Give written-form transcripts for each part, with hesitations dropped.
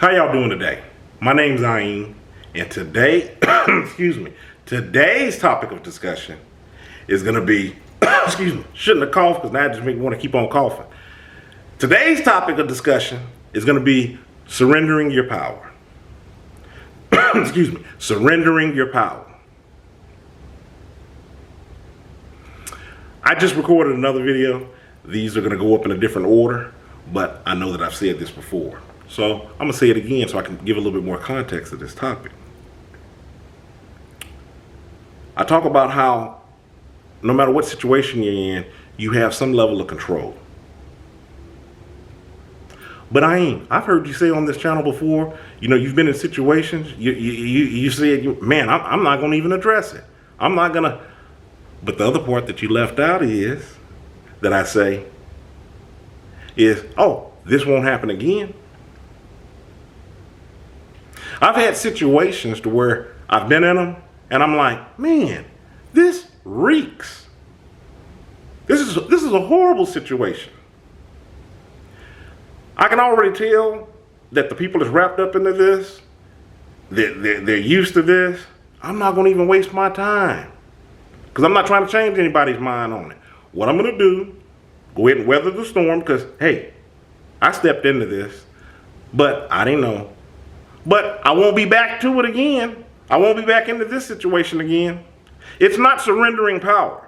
How y'all doing today? My name's Ayin, and today, today's topic of discussion is going to be, shouldn't have coughed because now it just makes me want to keep on coughing. Today's topic of discussion is going to be surrendering your power. Surrendering your power. I just recorded another video. These are going to go up in a different order, but I know that I've said this before. So I'm going to say it again so I can give a little bit more context to this topic. I talk about how no matter what situation you're in, you have some level of control. But I've heard you say on this channel before, you've been in situations, you said, man, I'm not going to even address it. I'm not going to. But the other part that you left out is, that I say, is, oh, this won't happen again. I've had situations to where I've been in them and I'm like, man, this reeks. This is a horrible situation. I can already tell that the people that's wrapped up into this, they're used to this. I'm not going to even waste my time because I'm not trying to change anybody's mind on it. What I'm going to do, go ahead and weather the storm because, hey, I stepped into this, but I didn't know. But I won't be back to it again. I won't be back into this situation again. It's not surrendering power.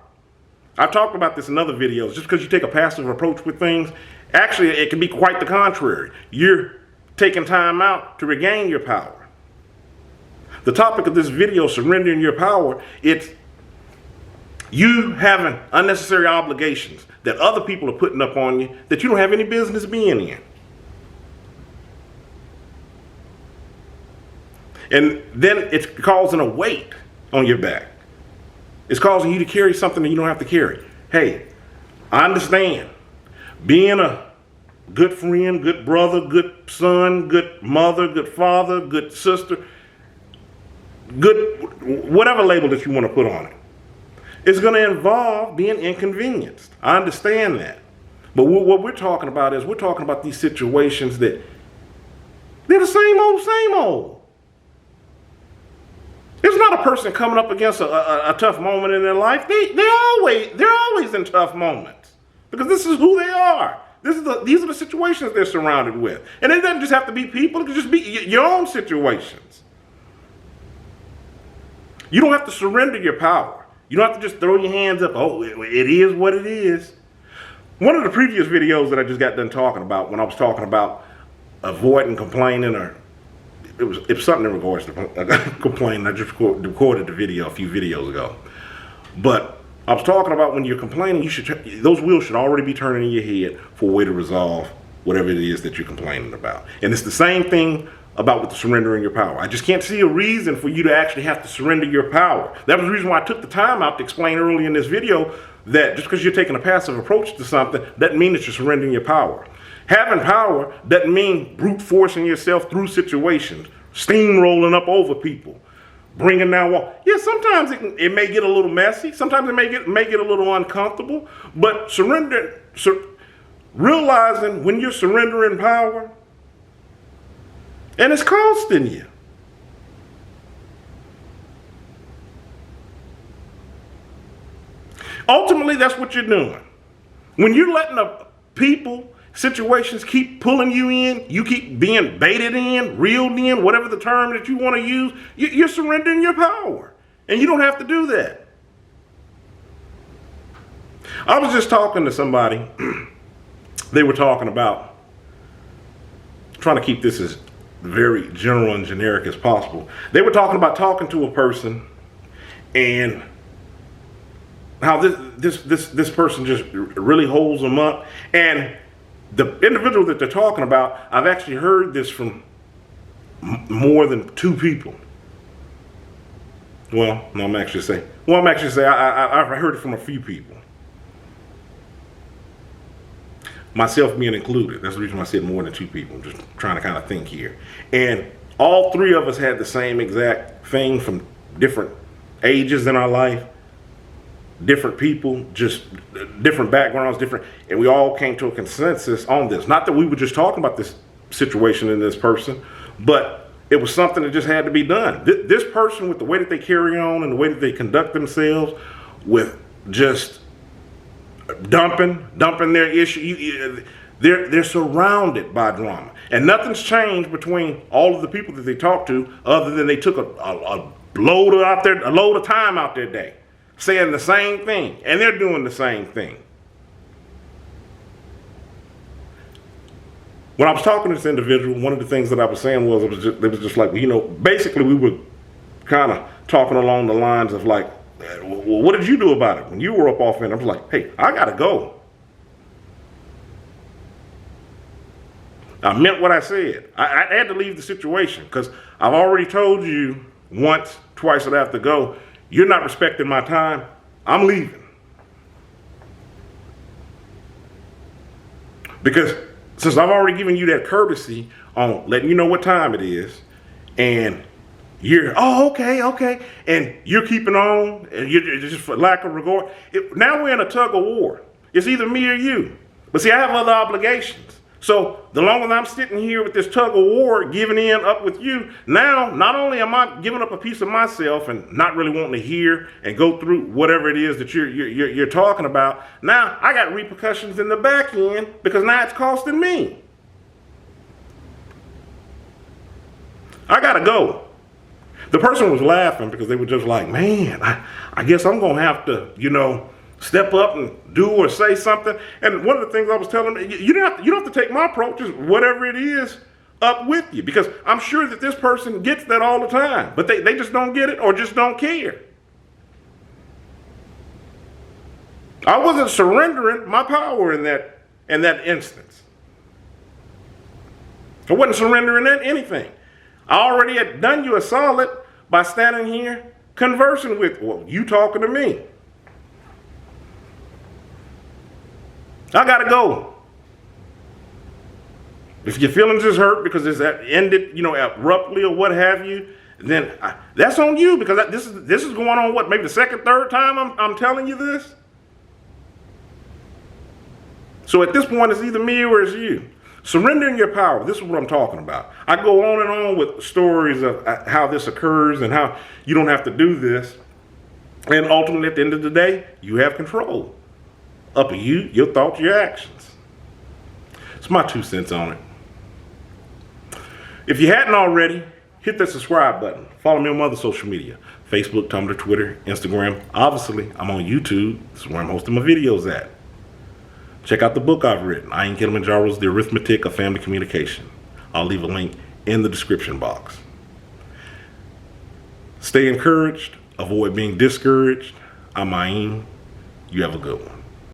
I've talked about this in other videos. Just because you take a passive approach with things, actually it can be quite the contrary. You're taking time out to regain your power. The topic of this video, surrendering your power, it's you having unnecessary obligations that other people are putting up on you that you don't have any business being in. And then it's causing a weight on your back. It's causing you to carry something that you don't have to carry. Hey, I understand. Being a good friend, good brother, good son, good mother, good father, good sister, good whatever label that you want to put on it, it's going to involve being inconvenienced. I understand that. But what we're talking about is we're talking about these situations that they're the same old. It's not a person coming up against a tough moment in their life. They're always in tough moments because this is who they are. These are the situations they're surrounded with. And it doesn't just have to be people. It can just be your own situations. You don't have to surrender your power. You don't have to just throw your hands up. Oh, it is what it is. One of the previous videos that I just got done talking about, when I was talking about avoiding complaining, or it was something in regards to complaining. I just recorded the video a few videos ago. But I was talking about when you're complaining, those wheels should already be turning in your head for a way to resolve whatever it is that you're complaining about. And it's the same thing about with the surrendering your power. I just can't see a reason for you to actually have to surrender your power. That was the reason why I took the time out to explain early in this video that just because you're taking a passive approach to something doesn't mean that you're surrendering your power. Having power doesn't mean brute forcing yourself through situations, steamrolling up over people, bringing down walls. Yeah, sometimes it may get a little messy. Sometimes it may get a little uncomfortable. But realizing when you're surrendering power, and it's costing you. Ultimately, that's what you're doing. When you're letting situations keep pulling you in, you keep being baited in, reeled in, whatever the term that you want to use, you're surrendering your power. And you don't have to do that. I was just talking to somebody. They were talking about trying to keep this as very general and generic as possible. They were talking about talking to a person and how this person just really holds them up. And the individual that they're talking about, I've actually heard this from more than two people. I've heard it from a few people. Myself being included. That's the reason why I said more than two people. I'm just trying to kind of think here. And all three of us had the same exact thing from different ages in our life, different people, just different backgrounds, and we all came to a consensus on this. Not that we were just talking about this situation in this person, But it was something that just had to be done. This person, with the way that they carry on and the way that they conduct themselves, with just dumping their issue, they're surrounded by drama. And nothing's changed between all of the people that they talk to, other than they took a load of time out their day saying the same thing, and they're doing the same thing. When I was talking to this individual, one of the things that I was saying was, it was just like, basically we were kind of talking along the lines of like, well, what did you do about it when you were up off in? I was like, hey, I gotta go. I meant what I said. I had to leave the situation because I've already told you once, twice that I have to go. You're not respecting my time. I'm leaving. Because since I've already given you that courtesy on letting you know what time it is, and you're, okay, and you're keeping on, and you're just for lack of regard. Now we're in a tug of war. It's either me or you. But see, I have other obligations. So the longer that I'm sitting here with this tug of war, giving in up with you, now not only am I giving up a piece of myself and not really wanting to hear and go through whatever it is that you're talking about, now I got repercussions in the back end because now it's costing me. I gotta go. The person was laughing because they were just like, man, I guess I'm gonna have to, step up and do or say something. And one of the things I was telling them, you don't have to take my approach, just whatever it is, up with you. Because I'm sure that this person gets that all the time, but they just don't get it or just don't care. I wasn't surrendering my power in that instance. I wasn't surrendering anything. I already had done you a solid by standing here conversing with, you talking to me. I gotta go. If your feelings is hurt because it's ended, abruptly or what have you, then that's on you, because this is going on maybe the second, third time I'm telling you this. So at this point, it's either me or it's you. Surrendering your power. This is what I'm talking about. I go on and on with stories of how this occurs and how you don't have to do this, and ultimately at the end of the day, you have control. Up to you, your thoughts, your actions. It's my 2 cents on it. If you hadn't already, hit that subscribe button. Follow me on my other social media. Facebook, Tumblr, Twitter, Instagram. Obviously, I'm on YouTube. This is where I'm hosting my videos at. Check out the book I've written, Kilimanjaro's The Arithmetic of Family Communication. I'll leave a link in the description box. Stay encouraged. Avoid being discouraged. I'm Ayin. You have a good one.